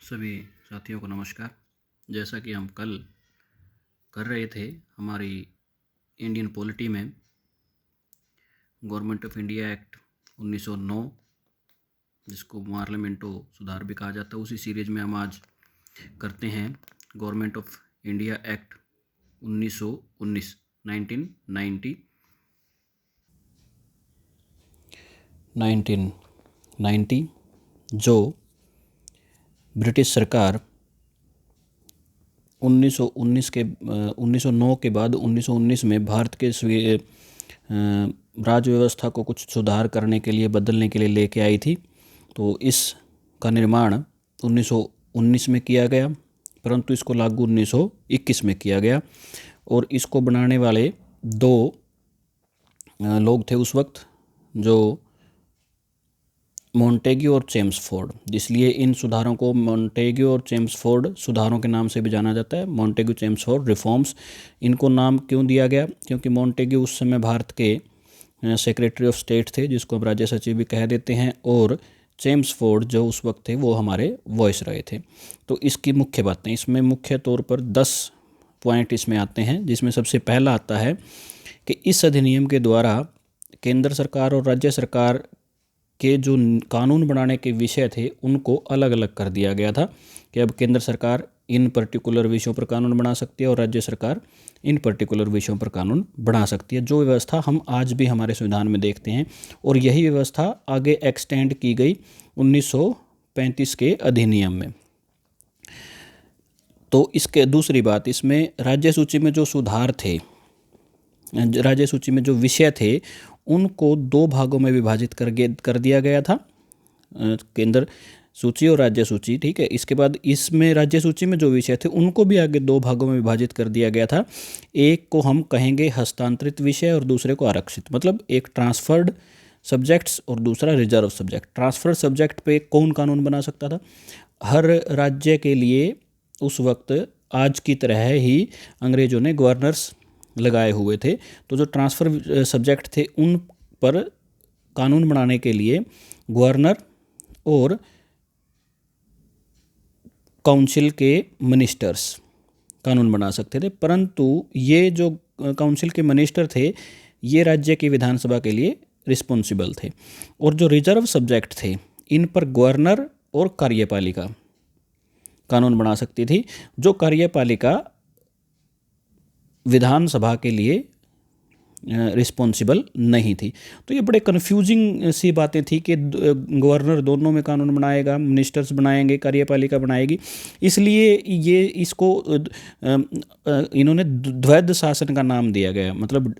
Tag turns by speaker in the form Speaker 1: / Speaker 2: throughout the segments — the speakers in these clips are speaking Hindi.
Speaker 1: सभी साथियों को नमस्कार। जैसा कि हम कल कर रहे थे हमारी इंडियन पॉलिटी में गवर्नमेंट ऑफ इंडिया एक्ट 1909, जिसको पार्लियामेंटो सुधार भी कहा जाता है, उसी सीरीज में हम आज करते हैं गवर्नमेंट ऑफ इंडिया एक्ट 1919 1990, जो ब्रिटिश सरकार 1909 के बाद 1919 में भारत के राज्य व्यवस्था को कुछ सुधार करने के लिए, बदलने के लिए लेके आई थी। तो इसका निर्माण 1919 में किया गया, परंतु इसको लागू 1921 में किया गया। और इसको बनाने वाले दो लोग थे उस वक्त, जो मॉन्टेग्यू और चेम्सफोर्ड। इसलिए इन सुधारों को मॉन्टेग्यू और चेम्सफोर्ड सुधारों के नाम से भी जाना जाता है। मॉन्टेग्यू चेम्सफोर्ड रिफॉर्म्स, इनको नाम क्यों दिया गया? क्योंकि मॉन्टेग्यू उस समय भारत के सेक्रेटरी ऑफ स्टेट थे, जिसको हम राज्य सचिव भी कह देते हैं, और चेम्सफोर्ड जो उस वक्त थे वो हमारे वॉइस रहे थे। तो इसकी मुख्य बातें, इसमें मुख्य तौर पर 10 पॉइंट इसमें आते हैं, जिसमें सबसे पहला आता है कि इस अधिनियम के द्वारा केंद्र सरकार और राज्य सरकार के जो कानून बनाने के विषय थे उनको अलग अलग कर दिया गया था कि अब केंद्र सरकार इन पर्टिकुलर विषयों पर कानून बना सकती है और राज्य सरकार इन पर्टिकुलर विषयों पर कानून बना सकती है, जो व्यवस्था हम आज भी हमारे संविधान में देखते हैं। और यही व्यवस्था आगे एक्सटेंड की गई 1935 के अधिनियम में। तो इसके दूसरी बात, इसमें राज्य सूची में जो सुधार थे, राज्य सूची में जो विषय थे, उनको 2 भागों में विभाजित कर दिया गया था, केंद्र सूची और राज्य सूची। ठीक है, इसके बाद इसमें राज्य सूची में जो विषय थे उनको भी आगे 2 भागों में विभाजित कर दिया गया था। एक को हम कहेंगे हस्तांतरित विषय और दूसरे को आरक्षित, मतलब एक ट्रांसफर्ड सब्जेक्ट्स और दूसरा रिजर्व सब्जेक्ट। ट्रांसफर्ड सब्जेक्ट पे कौन कानून बना सकता था? हर राज्य के लिए उस वक्त आज की तरह ही अंग्रेजों ने गवर्नर्स लगाए हुए थे। तो जो ट्रांसफर सब्जेक्ट थे उन पर कानून बनाने के लिए गवर्नर और काउंसिल के मिनिस्टर्स कानून बना सकते थे, परंतु ये जो काउंसिल के मिनिस्टर थे ये राज्य की विधानसभा के लिए रिस्पॉन्सिबल थे। और जो रिजर्व सब्जेक्ट थे इन पर गवर्नर और कार्यपालिका कानून बना सकती थी, जो कार्यपालिका विधानसभा के लिए रिस्पॉन्सिबल नहीं थी। तो ये बड़े कन्फ्यूजिंग सी बातें थी कि गवर्नर दोनों में कानून बनाएगा, मिनिस्टर्स बनाएंगे, कार्यपालिका बनाएगी। इसलिए ये इसको इन्होंने द्वैध शासन का नाम दिया गया। मतलब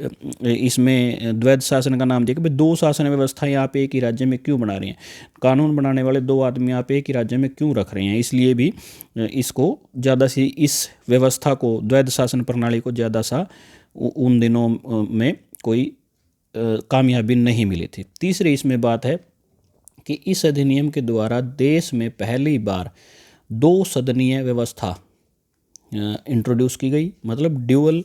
Speaker 1: इसमें द्वैध शासन का नाम दिया कि भाई 2 शासन व्यवस्थाएं आप एक ही राज्य में क्यों बना रहे हैं, कानून बनाने वाले 2 आदमी आप एक ही राज्य में क्यों रख रहे हैं। इसलिए भी इसको ज़्यादा सी इस व्यवस्था को, द्वैध शासन प्रणाली को ज़्यादा सा उन दिनों में कोई कामयाबी नहीं मिली थी। तीसरी इसमें बात है कि इस अधिनियम के द्वारा देश में पहली बार 2 सदनीय व्यवस्था इंट्रोड्यूस की गई। मतलब ड्यूअल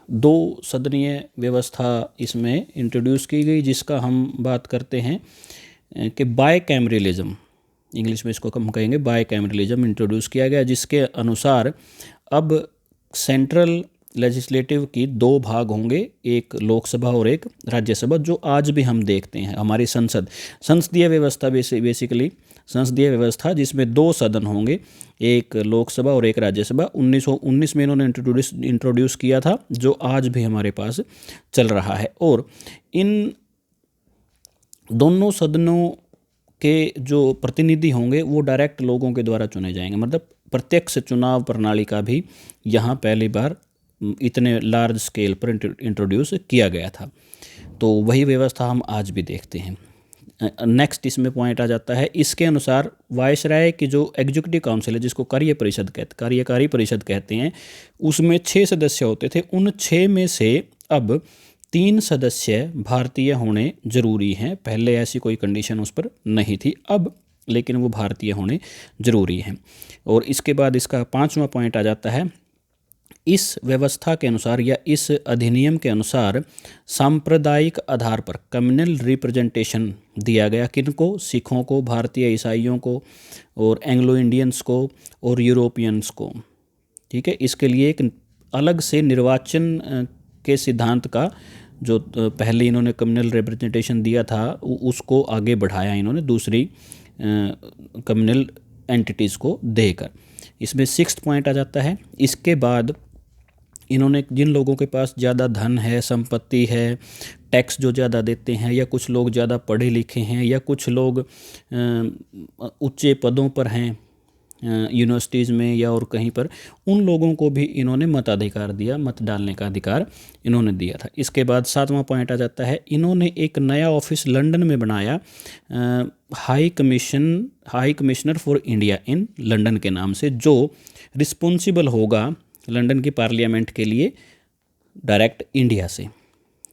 Speaker 1: 2 सदनीय व्यवस्था इसमें इंट्रोड्यूस की गई, जिसका हम बात करते हैं कि बायकैमरलिज्म, इंग्लिश में इसको हम कहेंगे बायकैमरलिज्म इंट्रोड्यूस किया गया, जिसके अनुसार अब सेंट्रल लेजिस्लेटिव की 2 भाग होंगे, एक लोकसभा और एक राज्यसभा, जो आज भी हम देखते हैं हमारी संसदीय व्यवस्था। बेसिकली संसदीय व्यवस्था जिसमें 2 सदन होंगे, एक लोकसभा और एक राज्यसभा। 1919 में इन्होंने इंट्रोड्यूस किया था, जो आज भी हमारे पास चल रहा है। और इन दोनों सदनों के जो प्रतिनिधि होंगे वो डायरेक्ट लोगों के द्वारा चुने जाएंगे। मतलब प्रत्यक्ष चुनाव प्रणाली का भी यहाँ पहली बार इतने लार्ज स्केल पर इंट्रोड्यूस किया गया था। तो वही व्यवस्था हम आज भी देखते हैं। नेक्स्ट इसमें पॉइंट आ जाता है, इसके अनुसार वायसराय की जो एग्जीक्यूटिव काउंसिल है, जिसको कार्यकारी परिषद कहते हैं, उसमें 6 सदस्य होते थे। उन 6 में से अब 3 सदस्य भारतीय होने जरूरी हैं। पहले ऐसी कोई कंडीशन उस पर नहीं थी, अब लेकिन वो भारतीय होने जरूरी हैं। और इसके बाद इसका 5वां पॉइंट आ जाता है इस व्यवस्था के अनुसार या इस अधिनियम के अनुसार सांप्रदायिक आधार पर कम्युनल रिप्रेजेंटेशन दिया गया। किनको? सिखों को, भारतीय ईसाइयों को, और एंग्लो इंडियंस को, और यूरोपियंस को। ठीक है, इसके लिए एक अलग से निर्वाचन के सिद्धांत का जो पहले इन्होंने कम्युनल रिप्रेजेंटेशन दिया था उसको आगे बढ़ाया इन्होंने दूसरी कम्युनल एंटिटीज़ को देकर। इसमें 6th पॉइंट आ जाता है। इसके बाद इन्होंने जिन लोगों के पास ज़्यादा धन है, संपत्ति है, टैक्स जो ज़्यादा देते हैं, या कुछ लोग ज़्यादा पढ़े लिखे हैं, या कुछ लोग ऊंचे पदों पर हैं यूनिवर्सिटीज़ में या और कहीं पर, उन लोगों को भी इन्होंने मताधिकार दिया, मत डालने का अधिकार इन्होंने दिया था। इसके बाद 7वां पॉइंट आ जाता है, इन्होंने एक नया ऑफिस लंदन में बनाया, high commissioner for India in London के नाम से, जो रिस्पॉन्सिबल होगा लंदन की पार्लियामेंट के लिए डायरेक्ट इंडिया से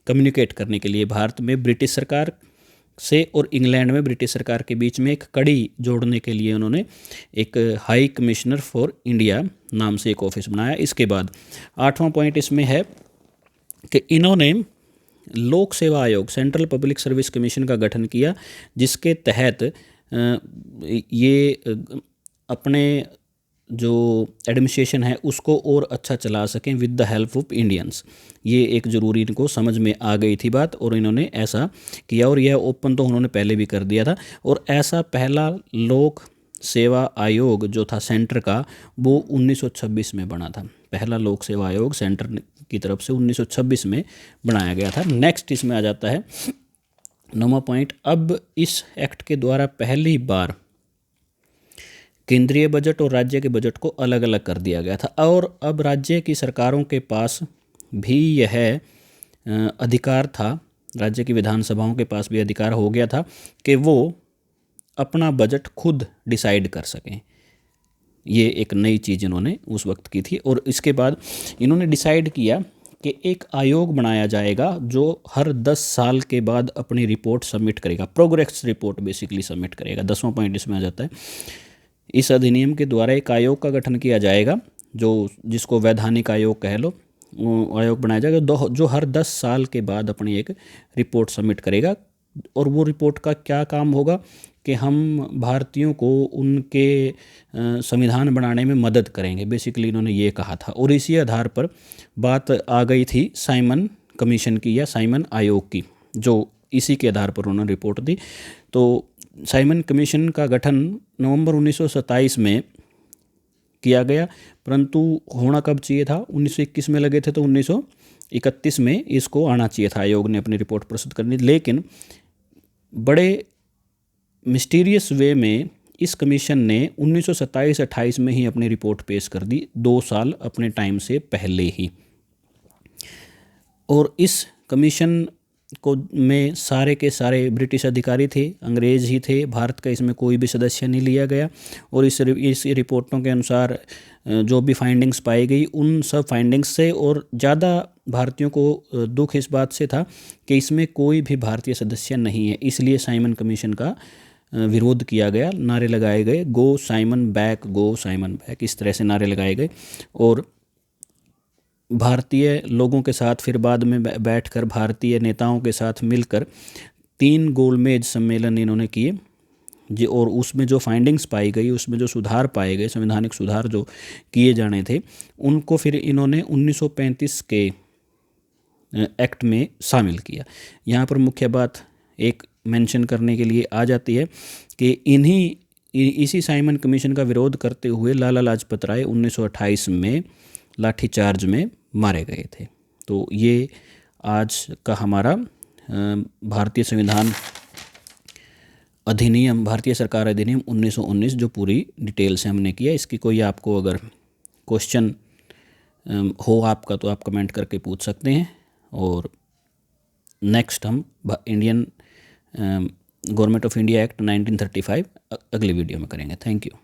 Speaker 1: कम्युनिकेट करने के लिए। भारत में ब्रिटिश सरकार से और इंग्लैंड में ब्रिटिश सरकार के बीच में एक कड़ी जोड़ने के लिए उन्होंने एक हाई कमिश्नर फॉर इंडिया नाम से एक ऑफिस बनाया। इसके बाद 8वां पॉइंट इसमें है कि इन्होंने लोक सेवा आयोग, सेंट्रल पब्लिक सर्विस कमीशन का गठन किया, जिसके तहत ये अपने जो एडमिनिस्ट्रेशन है उसको और अच्छा चला सकें with the help of Indians. ये एक ज़रूरी इनको समझ में आ गई थी बात, और इन्होंने ऐसा किया, और यह ओपन तो उन्होंने पहले भी कर दिया था। और ऐसा पहला लोक सेवा आयोग जो था सेंटर का, वो 1926 में बना था। पहला लोक सेवा आयोग सेंटर की तरफ से 1926 में बनाया गया था। नेक्स्ट इसमें आ जाता है 9वां पॉइंट। अब इस एक्ट के द्वारा पहली बार केंद्रीय बजट और राज्य के बजट को अलग अलग कर दिया गया था, और अब राज्य की सरकारों के पास भी यह अधिकार था, राज्य की विधानसभाओं के पास भी अधिकार हो गया था कि वो अपना बजट खुद डिसाइड कर सकें। ये एक नई चीज़ इन्होंने उस वक्त की थी। और इसके बाद इन्होंने डिसाइड किया कि एक आयोग बनाया जाएगा जो हर 10 साल के बाद अपनी रिपोर्ट सबमिट करेगा, प्रोग्रेस रिपोर्ट बेसिकली सबमिट करेगा। 10वां पॉइंट इसमें आ जाता है, इस अधिनियम के द्वारा एक आयोग का गठन किया जाएगा, जिसको वैधानिक आयोग कह लो, आयोग बनाया जाएगा जो हर 10 साल के बाद अपनी एक रिपोर्ट सबमिट करेगा। और वो रिपोर्ट का क्या काम होगा कि हम भारतीयों को उनके संविधान बनाने में मदद करेंगे, बेसिकली इन्होंने ये कहा था। और इसी आधार पर बात आ गई थी साइमन कमीशन की या साइमन आयोग की, जो इसी के आधार पर उन्होंने रिपोर्ट दी। तो साइमन कमीशन का गठन नवंबर 1927 में किया गया, परंतु होना कब चाहिए था? 1921 में लगे थे, तो 1931 में इसको आना चाहिए था आयोग ने अपनी रिपोर्ट प्रस्तुत करनी। लेकिन बड़े मिस्टीरियस वे में इस कमीशन ने 1927-28 में ही अपनी रिपोर्ट पेश कर दी, 2 साल अपने टाइम से पहले ही। और इस कमीशन को में सारे के सारे ब्रिटिश अधिकारी थे, अंग्रेज़ ही थे, भारत का इसमें कोई भी सदस्य नहीं लिया गया। और इस रिपोर्टों के अनुसार जो भी फाइंडिंग्स पाई गई, उन सब फाइंडिंग्स से और ज़्यादा भारतीयों को दुख इस बात से था कि इसमें कोई भी भारतीय सदस्य नहीं है। इसलिए साइमन कमीशन का विरोध किया गया, नारे लगाए गए, go Simon back, go Simon back, इस तरह से नारे लगाए गए। और भारतीय लोगों के साथ फिर बाद में बैठकर भारतीय नेताओं के साथ मिलकर 3 गोलमेज सम्मेलन इन्होंने किए जी। और उसमें जो फाइंडिंग्स पाई गई, उसमें जो सुधार पाए गए, संवैधानिक सुधार जो किए जाने थे, उनको फिर इन्होंने 1935 के एक्ट में शामिल किया। यहाँ पर मुख्य बात एक मेंशन करने के लिए आ जाती है कि इसी साइमन कमीशन का विरोध करते हुए लाला लाजपत राय 1928 में लाठीचार्ज में मारे गए थे। तो ये आज का हमारा भारतीय संविधान अधिनियम, भारतीय सरकार अधिनियम 1919 जो पूरी डिटेल से हमने किया। इसकी कोई आपको अगर क्वेश्चन हो आपका तो आप कमेंट करके पूछ सकते हैं। और नेक्स्ट हम Indian government of India act 1935 अगली वीडियो में करेंगे। Thank you.